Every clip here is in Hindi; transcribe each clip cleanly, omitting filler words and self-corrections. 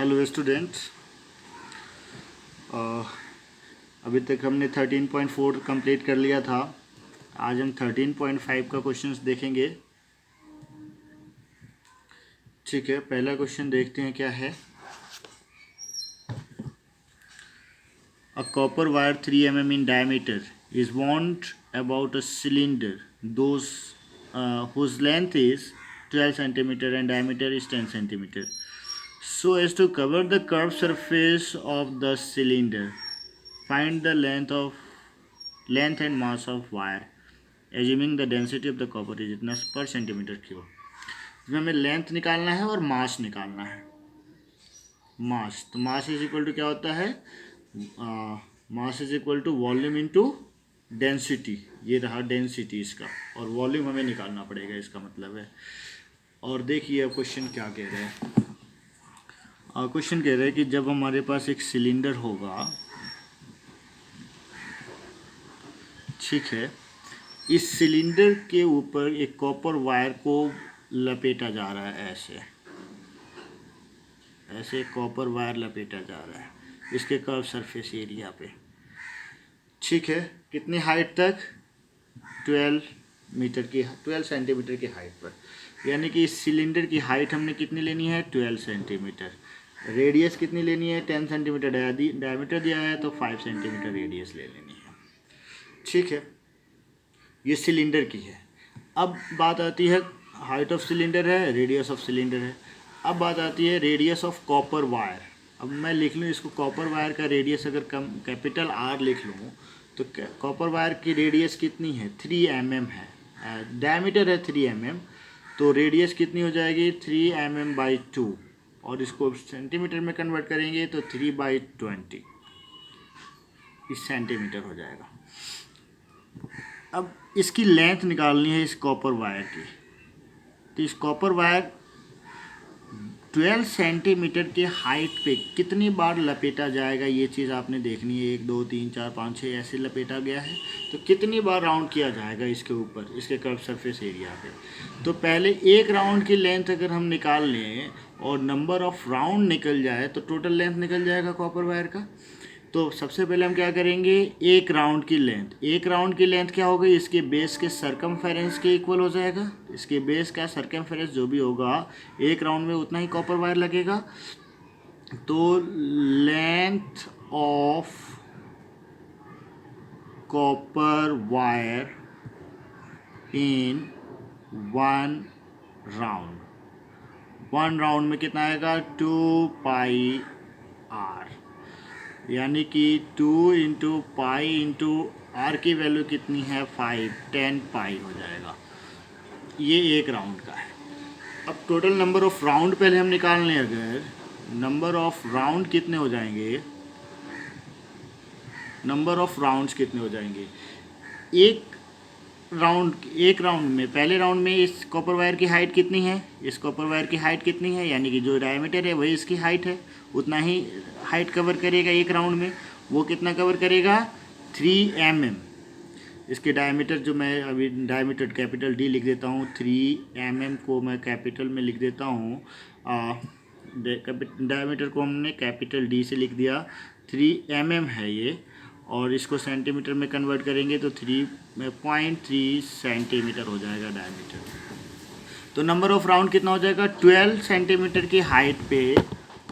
हेलो स्टूडेंट्स, अभी तक हमने 13.4 कंप्लीट कर लिया था। आज हम 13.5 का क्वेश्चंस देखेंगे। ठीक है, पहला क्वेश्चन देखते हैं क्या है। A copper wire 3 mm in diameter is wound about a cylinder whose length is 12 centimeter and diameter is 10 centimeter, so as to cover the curved surface of the cylinder. Find the length and mass of wire assuming the density of the copper is इतना पर सेंटीमीटर क्यूब। इसमें हमें लेंथ निकालना है और मास निकालना है। मास, तो मास इज इक्वल टू क्या होता है, mass is equal to volume into density. ये रहा डेंसिटी इसका, और वॉल्यूम हमें निकालना पड़ेगा, इसका मतलब है। और देखिए अब क्वेश्चन क्या कह रहे हैं। क्वेश्चन कह रहे हैं कि जब हमारे पास एक सिलेंडर होगा, ठीक है, इस सिलेंडर के ऊपर एक कॉपर वायर को लपेटा जा रहा है। ऐसे कॉपर वायर लपेटा जा रहा है इसके कर्व सरफेस एरिया पे। ठीक है, कितनी हाइट तक, 12 सेंटीमीटर की हाइट पर। यानी कि इस सिलेंडर की हाइट हमने कितनी लेनी है, 12 सेंटीमीटर। रेडियस कितनी लेनी है, 10 सेंटीमीटर। डायमीटर दिया है तो 5 सेंटीमीटर रेडियस ले लेनी है। ठीक है, ये सिलेंडर की है। अब बात आती है, हाइट ऑफ सिलेंडर है, रेडियस ऑफ सिलेंडर है। अब बात आती है रेडियस ऑफ कॉपर वायर। अब मैं लिख लूँ इसको, कॉपर वायर का रेडियस अगर कैपिटल आर लिख लूँ तो कॉपर वायर की रेडियस कितनी है, 3 mm है। डायमीटर है 3 mm, तो रेडियस कितनी हो जाएगी, 3 mm/2। और इसको सेंटीमीटर में कन्वर्ट करेंगे तो 3/20 इस सेंटीमीटर हो जाएगा। अब इसकी लेंथ निकालनी है इस कॉपर वायर की। तो इस कॉपर वायर 12 सेंटीमीटर के हाइट पे कितनी बार लपेटा जाएगा, ये चीज़ आपने देखनी है। 1 2 3 4 5 6 ऐसे लपेटा गया है, तो कितनी बार राउंड किया जाएगा इसके ऊपर, इसके कर्व सरफेस एरिया पे। तो पहले एक राउंड की लेंथ अगर हम निकाल लें और नंबर ऑफ राउंड निकल जाए तो टोटल लेंथ निकल जाएगा कॉपर वायर का। तो सबसे पहले हम क्या करेंगे, एक राउंड की लेंथ क्या होगी, इसके बेस के सरकमफेरेंस के इक्वल हो जाएगा। इसके बेस का सरकमफेरेंस जो भी होगा, एक राउंड में उतना ही कॉपर वायर लगेगा। तो length of copper wire in one round में कितना आएगा, 2πr। यानी कि 2 इंटू पाई इंटू आर की वैल्यू कितनी है, 5, 10 पाई हो जाएगा। ये एक राउंड का है। अब टोटल नंबर ऑफ राउंड पहले हम निकाल लें। अगर नंबर ऑफ राउंड कितने हो जाएंगे, नंबर ऑफ राउंड्स कितने हो जाएंगे, एक राउंड में, पहले राउंड में इस कॉपर वायर की हाइट कितनी है, इस कॉपर वायर की हाइट कितनी है, यानी कि जो डायमीटर है वही इसकी हाइट है, उतना ही हाइट कवर करेगा एक राउंड में। वो कितना कवर करेगा, 3 mm। इसके डायमीटर जो मैं अभी डायमीटर कैपिटल डी लिख देता हूँ, 3 mm को मैं कैपिटल में लिख देता हूँ। डायमीटर को हमने कैपिटल डी से लिख दिया, 3 mm है ये। और इसको सेंटीमीटर में कन्वर्ट करेंगे तो 3.3 सेंटीमीटर हो जाएगा डायमीटर। तो नंबर ऑफ राउंड कितना हो जाएगा, 12 सेंटीमीटर की हाइट पे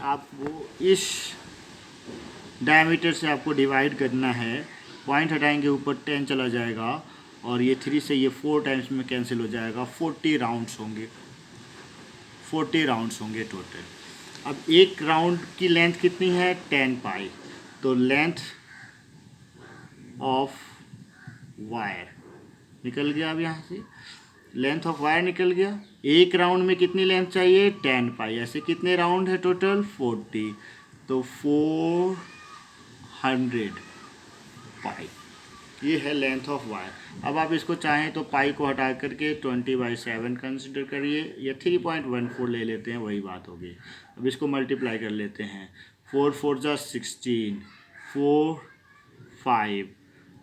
आपको इस डायमीटर से आपको डिवाइड करना है। पॉइंट हटाएंगे, ऊपर 10 चला जाएगा, और ये 3 से ये 4 टाइम्स में कैंसिल हो जाएगा। 40 राउंड्स होंगे टोटल। अब एक राउंड की लेंथ कितनी है, 10 पाई। तो लेंथ ऑफ वायर निकल गया। अब यहाँ से लेंथ ऑफ वायर निकल गया। एक राउंड में कितनी लेंथ चाहिए, 10 पाई। ऐसे कितने राउंड है टोटल, 40। तो 400 पाई, ये है लेंथ ऑफ वायर। अब आप इसको चाहें तो पाई को हटा करके 20/7 कंसिडर करिए, या 3.14 ले लेते हैं, वही बात होगी। अब इसको मल्टीप्लाई कर लेते हैं। 4 4 जा 16, 4 5,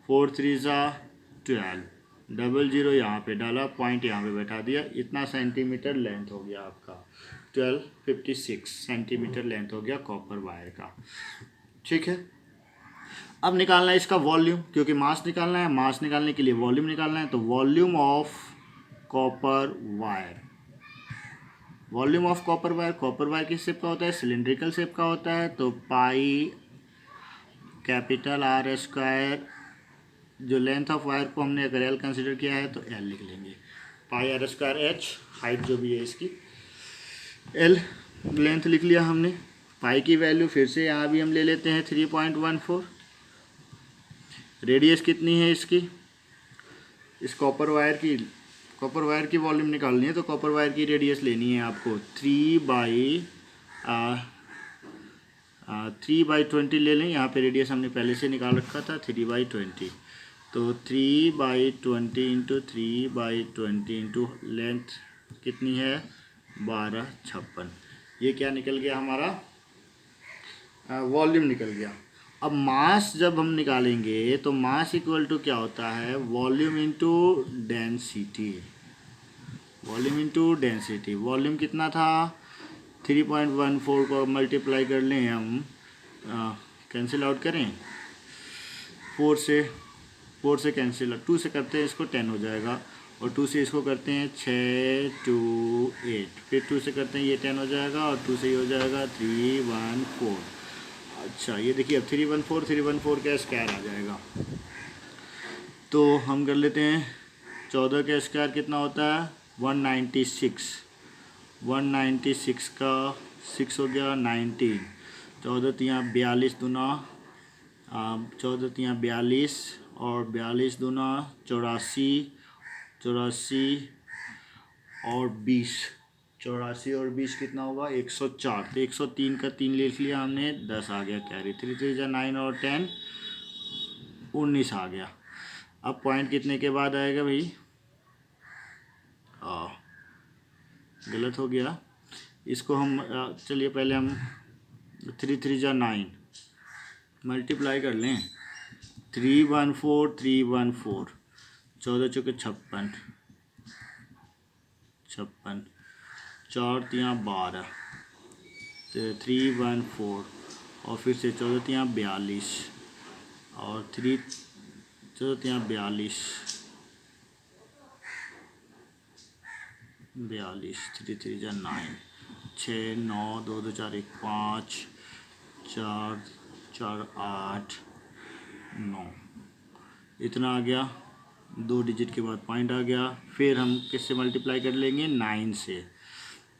4 3 जा 12, 00 यहाँ पे डाला, पॉइंट यहाँ पे बैठा दिया। इतना सेंटीमीटर लेंथ हो गया आपका। 1256 सेंटीमीटर लेंथ हो गया कॉपर वायर का। ठीक है, अब निकालना है इसका वॉल्यूम, क्योंकि मास निकालना है, मास निकालने के लिए वॉल्यूम निकालना है। तो volume of copper wire, volume of copper wire किस शेप का होता है? सिलिंड्रिकल शेप का होता है। तो पाई कैपिटल आर स्क्वायर, जो लेंथ ऑफ वायर को हमने अगर एल कंसिडर किया है तो एल लिख लेंगे, पाई आर स्क्वायर एच, हाइट जो भी है इसकी, एल लेंथ लिख लिया हमने। पाई की वैल्यू फिर से यहाँ भी हम ले लेते हैं 3.14। रेडियस कितनी है इसकी? इस कॉपर वायर की वॉल्यूम निकालनी है, तो कॉपर वायर की रेडियस लेनी है आपको 3/20 ले लें। यहाँ पे रेडियस हमने पहले से निकाल रखा था 3/20। तो 3/20 इंटू 3/20 इंटू लेंथ कितनी है? 1256। ये क्या निकल गया हमारा? वॉल्यूम निकल गया। अब मास जब हम निकालेंगे तो मास इक्वल टू क्या होता है? Volume into density. Volume into density, volume कितना था? 3.14 को मल्टीप्लाई कर लें हम, कैंसिल आउट करें, 4 से कैंसिल, 2 से करते हैं इसको 10 हो जाएगा, और 2 से इसको करते हैं 6 2 8, फिर 2 से करते हैं ये 10 हो जाएगा, और 2 से ये हो जाएगा 314। अच्छा ये देखिए, अब 314 का स्क्वायर आ जाएगा। तो हम कर लेते हैं 14 का स्क्वायर कितना होता है? 196। 196 का 6 हो गया 19। 14 तियाँ 42 दूना 14 तियाँ 42 और 42 दूना 84, 84 और 20, 84 और 20 कितना होगा? 104। तो 103 का 3 लिख लिया हमने, 10 आ गया कैरी। 3 3 जा 9 और 10 19 आ गया। अब पॉइंट कितने के बाद आएगा भाई? गलत हो गया, इसको हम चलिए पहले हम 3 3 जा 9 मल्टीप्लाई कर लें। 314 314, 14 चौके 56, 56, 4 तियाँ 12, तो 314, और फिर से 14 तियाँ 42, और 14 तियाँ 42, 3 3 जा 9, 6 9 2 2 4 1 5 4 4 8 9, इतना आ गया। 2 डिजिट के बाद पॉइंट आ गया। फिर हम किससे मल्टीप्लाई कर लेंगे? 9 से।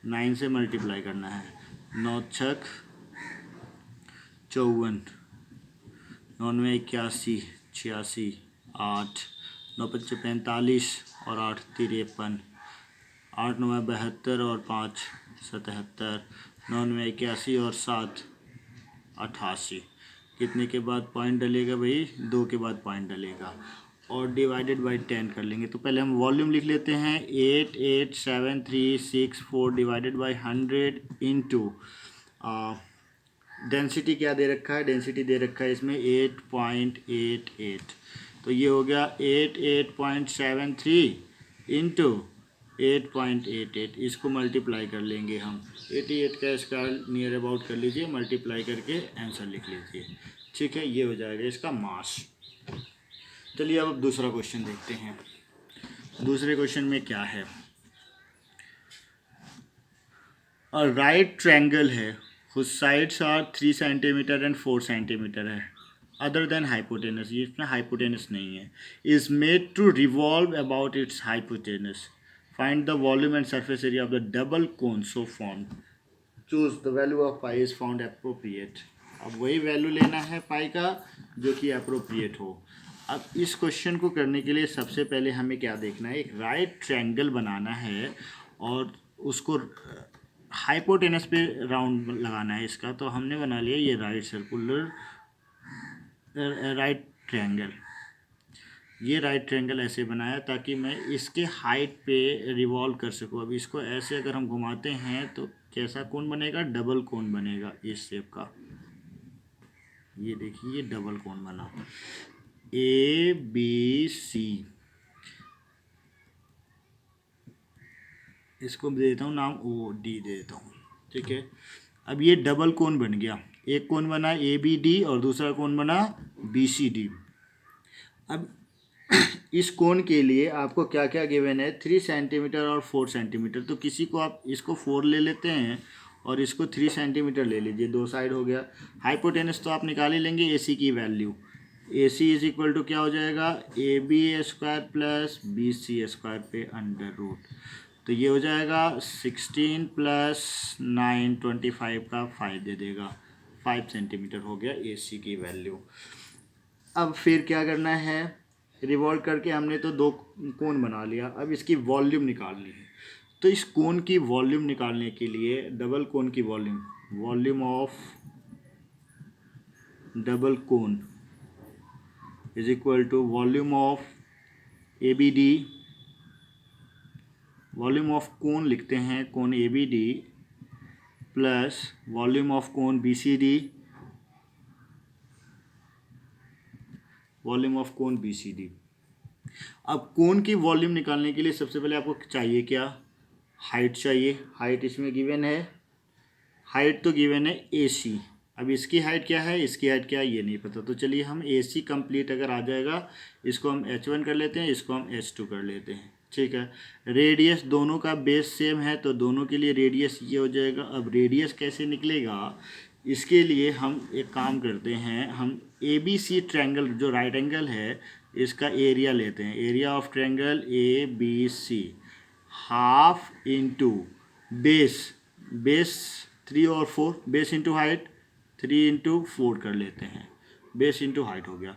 9 से मल्टीप्लाई करना है। 9 छक 54, 9 में 81 86, 8 9 5 45 और 8 53, 8 9 72 और 5 77, 9 में 81 और 7 88। कितने के बाद पॉइंट डलेगा भाई? 2 के बाद पॉइंट डलेगा, और डिवाइडेड बाई 10 कर लेंगे। तो पहले हम वॉल्यूम लिख लेते हैं, 88734 डिवाइडेड बाई 100 इंटू डेंसिटी क्या दे रखा है? डेंसिटी दे रखा है इसमें 8.88। तो ये हो गया 88.73 इंटू 8.88। इसको मल्टीप्लाई कर लेंगे हम, 88 का स्क्वायर नियर अबाउट कर लीजिए, मल्टीप्लाई करके आंसर लिख लीजिए। ठीक है, ये हो जाएगा इसका मास। चलिए अब दूसरा क्वेश्चन देखते हैं। दूसरे क्वेश्चन में क्या है? और राइट ट्रायंगल है, whose sides are 3 centimetre and 4 centimetre है, अदर देन हाइपोटेनस, ये इसमें हाइपोटेनस नहीं है, is made to revolve about its hypotenuse, find the volume and surface area of the double cone so form, choose the value of pi is found appropriate. अब वही वैल्यू लेना है पाई का जो कि अप्रोप्रिएट हो। अब इस क्वेश्चन को करने के लिए सबसे पहले हमें क्या देखना है? एक राइट ट्रायंगल बनाना है और उसको हाइपोटेनस पे राउंड लगाना है इसका। तो हमने बना लिया ये राइट सर्कुलर राइट ट्रायंगल। ये राइट ट्रायंगल ऐसे बनाया ताकि मैं इसके हाइट पे रिवॉल्व कर सकूँ। अब इसको ऐसे अगर हम घुमाते हैं तो कैसा कोण बनेगा? डबल कोण बनेगा इस शेप का। ये देखिए, ये डबल कोण बना, ABC। इसको दे देता हूँ नाम OD दे देता हूँ। ठीक है। अब ये डबल कोन बन गया, एक कोन बना ABD और दूसरा कोन बना BCD। अब इस कोन के लिए आपको क्या क्या गिवन है, 3 सेंटीमीटर और 4 सेंटीमीटर। तो किसी को आप इसको 4 ले लेते हैं और इसको 3 सेंटीमीटर ले लीजिए, दो साइड हो गया। हाइपोटेनस तो आप निकाल ही लेंगे, AC की value. AC is equal to क्या हो जाएगा, AB square plus BC square पे अंडर रूट। तो ये हो जाएगा 16 प्लस 9 25 का 5 दे देगा, 5 सेंटीमीटर हो गया AC की वैल्यू। अब फिर क्या करना है, रिवॉल्व करके हमने तो दो कोन बना लिया, अब इसकी वॉल्यूम निकालनी है। तो इस कोन की वॉल्यूम निकालने के लिए डबल कोन की volume, volume of double cone is equal to volume of ABD, volume of cone लिखते हैं cone ABD plus volume of cone BCD, volume of cone BCD। अब कोन की वॉल्यूम निकालने के लिए सबसे पहले आपको चाहिए क्या, हाइट चाहिए। हाइट इसमें गिवन है, हाइट तो गिवन है AC। अब इसकी हाइट क्या है, इसकी हाइट क्या है ये नहीं पता, तो चलिए हम AC कंप्लीट अगर आ जाएगा, इसको हम H1 कर लेते हैं, इसको हम H2 कर लेते हैं, ठीक है। रेडियस दोनों का बेस सेम है तो दोनों के लिए रेडियस ये हो जाएगा। अब रेडियस कैसे निकलेगा, इसके लिए हम एक काम करते हैं, हम ABC ट्रायंगल जो राइट एंगल है इसका एरिया लेते हैं। Area of triangle ABC half into base, base 3 और 4, बेस इंटू हाइट 3 इंटू 4 कर लेते हैं, बेस इंटू हाइट हो गया।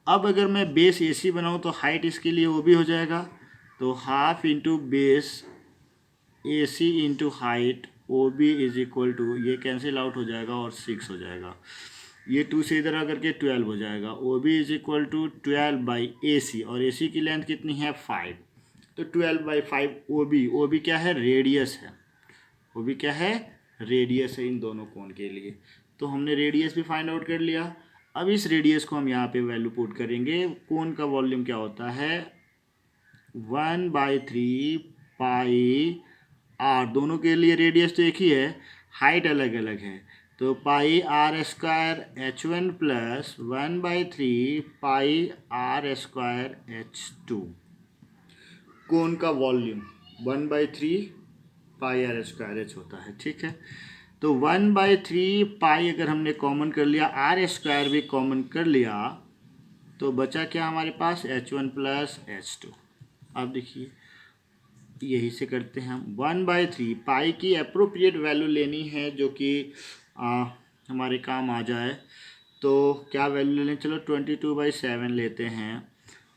अब अगर मैं बेस AC बनाऊँ तो हाइट इसके लिए वो भी हो जाएगा, तो half into base AC into height OB is equal to, ये कैंसिल आउट हो जाएगा और 6 हो जाएगा। ये 2 से इधर आकर के 12 हो जाएगा। OB is equal to 12 by AC, और AC की लेंथ कितनी है 5, तो 12 बाई 5 OB क्या है, रेडियस है। OB क्या है, रेडियस है इन दोनों कोण के लिए। तो हमने रेडियस भी फाइंड आउट कर लिया। अब इस रेडियस को हम यहाँ पे वैल्यू पुट करेंगे। कोण का वॉल्यूम क्या होता है, 1/3 पाई R, दोनों के लिए रेडियस तो एक ही है, हाइट अलग अलग है, तो पाई R स्क्वायर H1 प्लस 1/3 पाई R स्क्वायर H2। कोण का वॉल्यूम 1/3 पाई R स्क्वायर H होता है, ठीक है। तो 1/3 पाई अगर हमने कॉमन कर लिया, R स्क्वायर भी कॉमन कर लिया, तो बचा क्या हमारे पास, H1 प्लस H2। अब देखिए यही से करते हैं हम, 1/3 पाई की अप्रोप्रिएट वैल्यू लेनी है जो कि हमारे काम आ जाए। तो क्या वैल्यू ले लें, चलो 22/7 लेते हैं।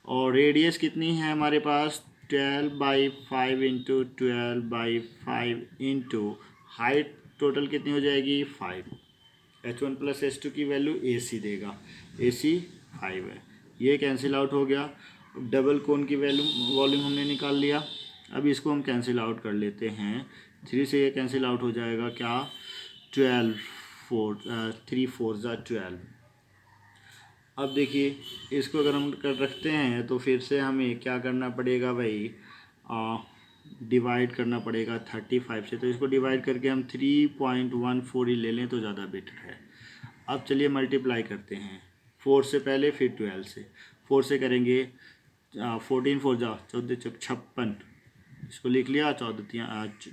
और रेडियस कितनी है हमारे पास, 12/5 इंटू 12/5 इंटू हाइट टोटल कितनी हो जाएगी 5। H1 प्लस H2 की वैल्यू AC देगा, AC 5 है, ये कैंसिल आउट हो गया। डबल कोन की वैल्यू वॉल्यूम हमने निकाल लिया। अब इसको हम कैंसिल आउट कर लेते हैं, 3 से ये कैंसिल आउट हो जाएगा क्या, 12 3 4 12। अब देखिए इसको अगर हम कर रखते हैं तो फिर से हमें क्या करना पड़ेगा भाई, डिवाइड करना पड़ेगा 35 से। तो इसको डिवाइड करके हम 3.14 ही ले लें तो ज़्यादा बेटर है। अब चलिए मल्टीप्लाई करते हैं, 4 से पहले फिर 12 से। 4 से करेंगे 14 4 जा 14 56, इसको लिख लिया, 4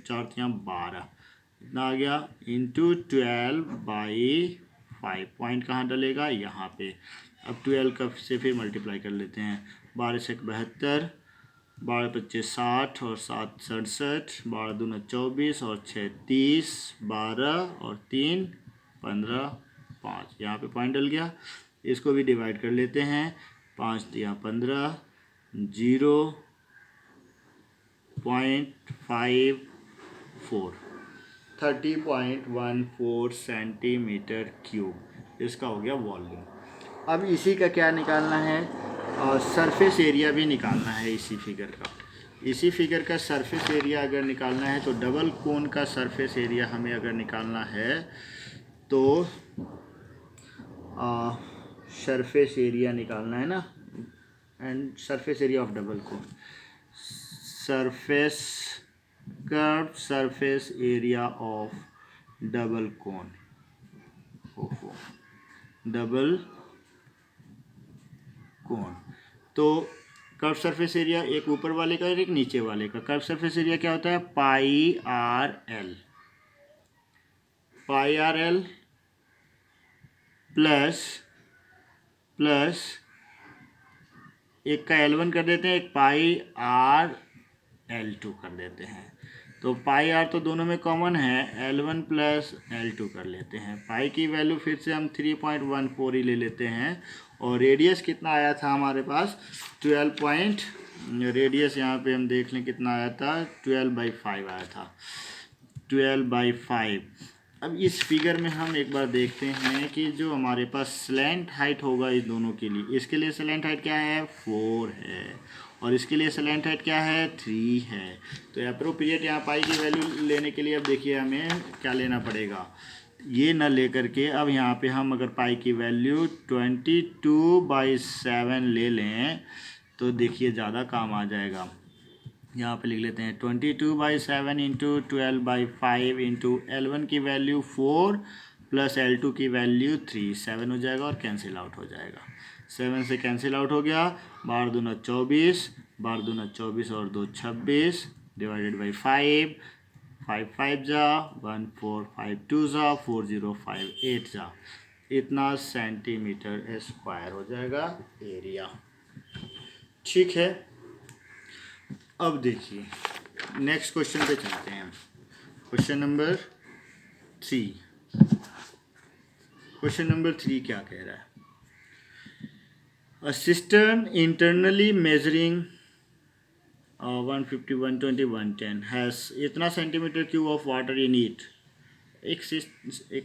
4 12 इतना आ गया, इंटू 12/5। पॉइंट कहाँ डलेगा, यहाँ पे। अब 12 का से फिर मल्टीप्लाई कर लेते हैं, 12 से 72, 12 25 60 और 7 67, 12 दूना 24 और 6 30, 12 और 3 15, 5, यहाँ पे पॉइंट डल गया। इसको भी डिवाइड कर लेते हैं, 5 दिया 15, 0.54 30.14 सेंटीमीटर क्यूब इसका हो गया वॉल्यूम। अब इसी का क्या निकालना है, और सरफेस एरिया भी निकालना है इसी फिगर का। इसी फिगर का सरफेस एरिया अगर निकालना है तो डबल कोन का सरफेस एरिया हमें अगर निकालना है तो सरफेस एरिया निकालना है ना, and surface area of double cone, surface curve surface area of double cone, ओहो, डबल कोन। तो कर्व सरफेस एरिया एक ऊपर वाले का और एक नीचे वाले का। कर्व सरफेस एरिया क्या होता है? पाई आर एल, पाई आर एल प्लस प्लस एक का L1 कर देते हैं, एक पाई आर L2 कर देते हैं। तो पाई आर तो दोनों में कॉमन है, L1 प्लस L2 कर लेते हैं। पाई की वैल्यू फिर से हम 3.14 ही ले लेते हैं। और रेडियस कितना आया था हमारे पास? 12 रेडियस यहाँ पे हम देख लें कितना आया था, 12/5 आया था, 12/5। अब इस फिगर में हम एक बार देखते हैं कि जो हमारे पास स्लैंट हाइट होगा इस दोनों के लिए, इसके लिए स्लैंट हाइट क्या है? 4 है, और इसके लिए स्लैंट हाइट क्या है? 3 है। तो अप्रोप्रिएट यहाँ पाई की वैल्यू लेने के लिए अब देखिए हमें क्या लेना पड़ेगा, ये ना लेकर के अब यहाँ पे हम अगर पाई की वैल्यू 22/7 ले लें तो देखिए ज़्यादा काम आ जाएगा। यहाँ पे लिख लेते हैं 22/7 इंटू 12/5 इंटू L1 की वैल्यू 4 प्लस L2 की वैल्यू 3, 7 हो जाएगा और कैंसिल आउट हो जाएगा। 7 से कैंसिल आउट हो गया, 12 दूना 24, 12 दूना 24 और 2 26, डिवाइडेड बाई 5, 5 5 जा 1 4 5 2 जा 4 0 5 8 जा, इतना सेंटीमीटर स्क्वायर हो जाएगा एरिया। ठीक है, अब देखिए नेक्स्ट क्वेश्चन पे चलते हैं। क्वेश्चन नंबर 3, क्वेश्चन नंबर 3 क्या कह रहा है? अ सिस्टर्न इंटरनली मेजरिंग 150 120 110 हैज़ इतना centimetre cube of water in it. एक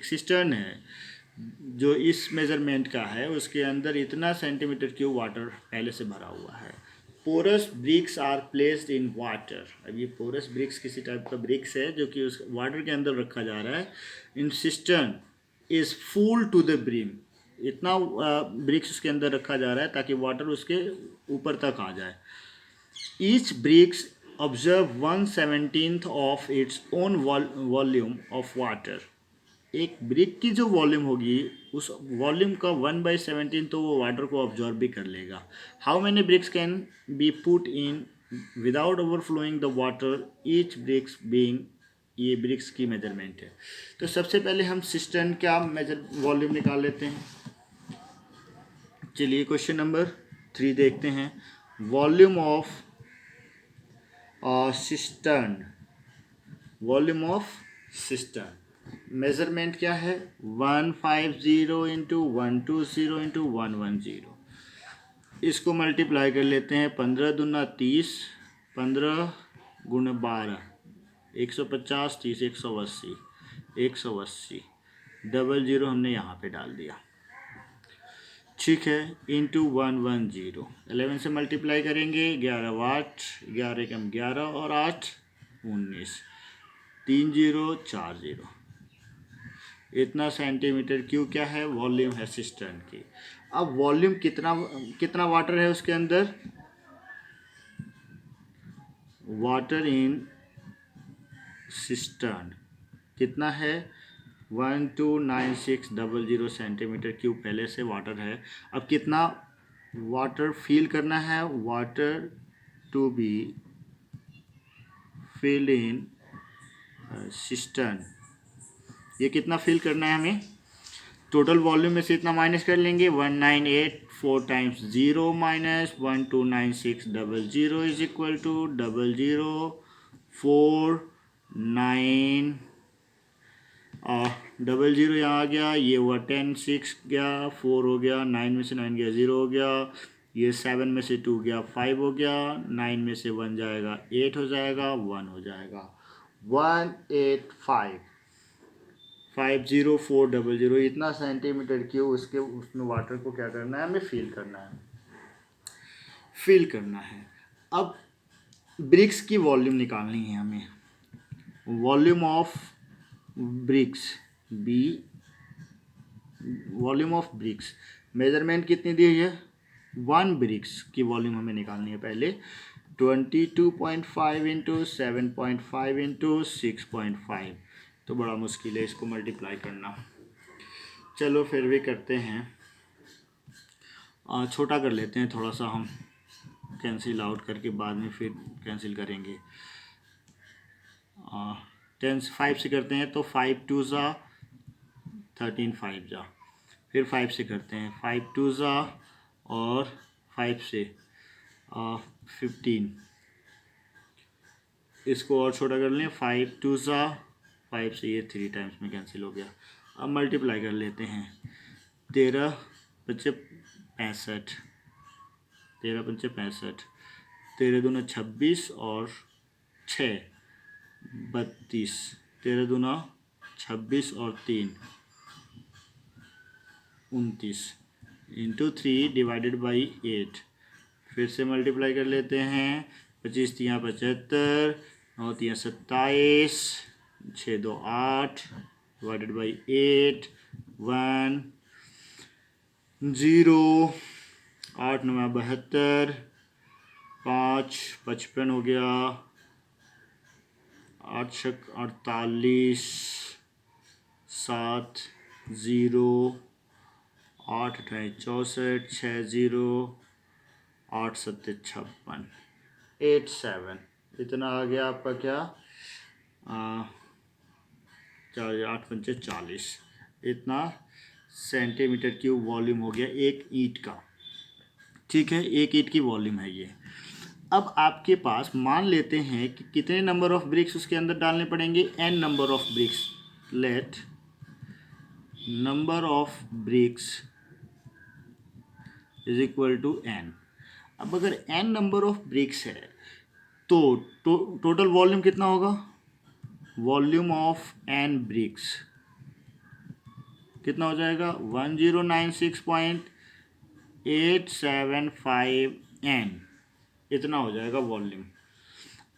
सिस्टर्न है जो इस मेजरमेंट का है, उसके अंदर इतना सेंटीमीटर क्यूब वाटर पहले से भरा हुआ है। Porous bricks are placed in water. अब ये पोरस ब्रिक्स किसी टाइप का ब्रिक्स है जो कि उस वाटर के अंदर रखा जा रहा है। In cistern is full to the brim, इतना ब्रिक्स उसके अंदर रखा जा रहा है ताकि वाटर उसके ऊपर तक आ जाए। Each bricks observe 1/17 of its own volume of water. एक ब्रिक की जो वॉल्यूम होगी उस वॉल्यूम का 1/17 तो वो वाटर को ऑब्जॉर्ब भी कर लेगा। How many bricks can be put in without overflowing the water, each bricks being, ये ब्रिक्स की मेजरमेंट है। तो सबसे पहले हम सिस्टर्न का मेजर वॉल्यूम निकाल लेते हैं। चलिए क्वेश्चन नंबर 3 देखते हैं। Volume of cistern, volume of cistern measurement क्या है? 150 इंटू 120 इंटू 110। इसको मल्टीप्लाई कर लेते हैं, 15 दूना 30, 15 गुना 12, 150, 30 180, 180, डबल जीरो हमने यहाँ पे डाल दिया। ठीक है, इंटू 110, 11 से मल्टीप्लाई करेंगे, 11 वाट, 11 कम 11 और 8 19, 3 0 4 0, इतना सेंटीमीटर क्यूब क्या है? वॉल्यूम है सिस्टर्न की। अब वॉल्यूम कितना कितना वाटर है उसके अंदर? वाटर इन सिस्टर्न कितना है? 129600 सेंटीमीटर क्यूब पहले से वाटर है। अब कितना वाटर फिल करना है? Water to be fill in cistern, ये कितना फिल करना है हमें? टोटल वॉल्यूम में से इतना माइनस कर लेंगे, 1984 times 0 minus 12960 is equal to 0049, 00 यहाँ आ गया, ये हुआ 10 6 गया, 4 हो गया, 9 में से 9 गया 0 हो गया, ये 7 में से 2 गया 5 हो गया, 9 में से 1 जाएगा 8 हो जाएगा, 1 हो जाएगा, 1850400, इतना सेंटीमीटर क्यूब उसके उसमें वाटर को क्या करना है? हमें फिल करना है, फिल करना है। अब ब्रिक्स की वॉल्यूम निकालनी है हमें। Volume of bricks be, volume of bricks measurement कितनी दी है? 1 ब्रिक्स की वॉल्यूम हमें निकालनी है पहले। 22.5 इंटू 7.5 इंटू 6.5, तो बड़ा मुश्किल है इसको मल्टीप्लाई करना। चलो फिर भी करते हैं, छोटा कर लेते हैं थोड़ा सा हम, कैंसिल आउट करके बाद में फिर कैंसिल करेंगे। 10 5 से करते हैं तो 5 2 ज़ा 13, 5 जा, फिर 5 से करते हैं 5 2 ज़ा और 5 से 15, इसको और छोटा कर लें 5 2 ज़ा 5 से, ये 3 टाइम्स में कैंसिल हो गया। अब मल्टीप्लाई कर लेते हैं, 13 5 65, 13 5 65, 13 दूना 26 और 6 32, 13 दूना 26 और 3 29 इंटू 3 डिवाइडेड बाई 8। फिर से मल्टीप्लाई कर लेते हैं, 25 3 75, 9 3 27, 6 2 8 डिवाइडेड बाई 8, 1 0, 8 9 72, 5 55 हो गया, 8 6 48, 7 0, 8 8 64, 6 0, 8 7 56, 8 7, इतना आ गया आपका क्या, 4 8 5 40, इतना सेंटीमीटर क्यूब वॉल्यूम हो गया एक ईंट का। ठीक है, एक ईंट की वॉल्यूम है ये। अब आपके पास मान लेते हैं कि कितने नंबर ऑफ ब्रिक्स उसके अंदर डालने पड़ेंगे, n number of bricks. Let number of bricks is equal to n। अब अगर n नंबर ऑफ ब्रिक्स है तो टोटल वॉल्यूम कितना होगा, वॉल्यूम ऑफ n ब्रिक्स कितना हो जाएगा, 1096.875 n, इतना हो जाएगा वॉल्यूम।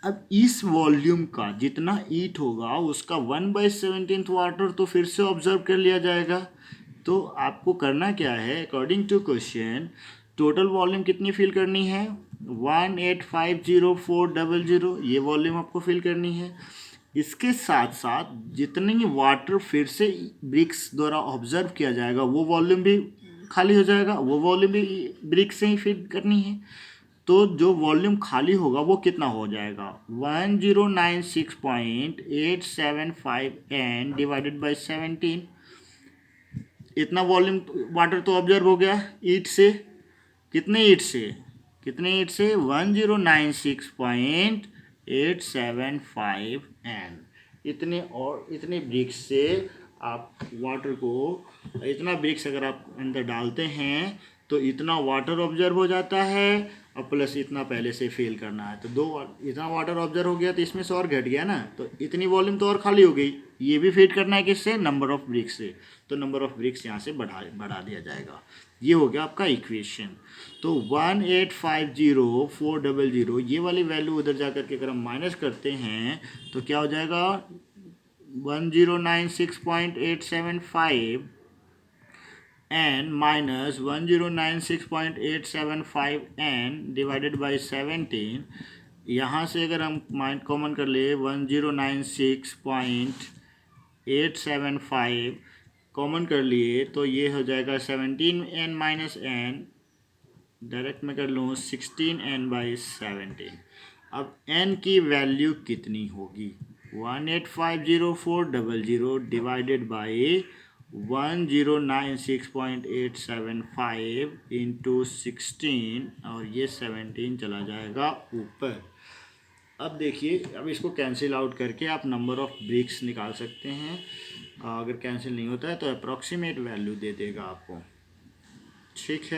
अब इस वॉल्यूम का जितना ईट होगा उसका 1/17 वाटर तो फिर से ऑब्जर्व कर लिया जाएगा। तो आपको करना क्या है, according to question total volume कितनी फिल करनी है, 1850400, ये वॉल्यूम आपको फिल करनी है। इसके साथ साथ जितने वाटर फिर से ब्रिक्स द्वारा ऑब्जर्व किया जाएगा वो वॉल्यूम भी खाली हो जाएगा, वो वॉल्यूम भी ब्रिक्स से ही फिल करनी है। तो जो वॉल्यूम खाली होगा वो कितना हो जाएगा, 1096.875 n डिवाइडेड बाई 17, इतना वॉल्यूम वाटर तो ऑब्जर्व हो गया ईट से। कितने ईट से, 1096.875 n, इतने और इतने ब्रिक्स से आप वाटर को, इतना ब्रिक्स अगर आप अंदर डालते हैं तो इतना वाटर ऑब्जर्व हो जाता है, और प्लस इतना पहले से फिल करना है तो इतना वाटर ऑब्जर्व हो गया तो इसमें से और घट गया ना, तो इतनी वॉल्यूम तो और खाली हो गई। ये भी फिट करना है किससे, नंबर ऑफ ब्रिक्स से, तो नंबर ऑफ ब्रिक्स यहाँ से बढ़ा दिया जाएगा। ये हो गया आपका इक्वेशन। तो 1850400 ये वाली वैल्यू उधर जा कर के अगर हम माइनस करते हैं तो क्या हो जाएगा, 1096.875 n minus 1096.875 n divided by 17। यहाँ से अगर हम कॉमन कर ले 1096.875 कॉमन कर लिए तो ये हो जाएगा 17n माइनस n, डायरेक्ट में कर लूँ 16n बाई 17। अब n की वैल्यू कितनी होगी, 1850400 डिवाइडेड बाई 1096.875 इंटू 16, और ये 17 चला जाएगा ऊपर। अब देखिए, अब इसको कैंसिल आउट करके आप नंबर ऑफ ब्रिक्स निकाल सकते हैं। अगर कैंसिल नहीं होता है तो अप्रॉक्सीमेट वैल्यू दे देगा आपको। ठीक है।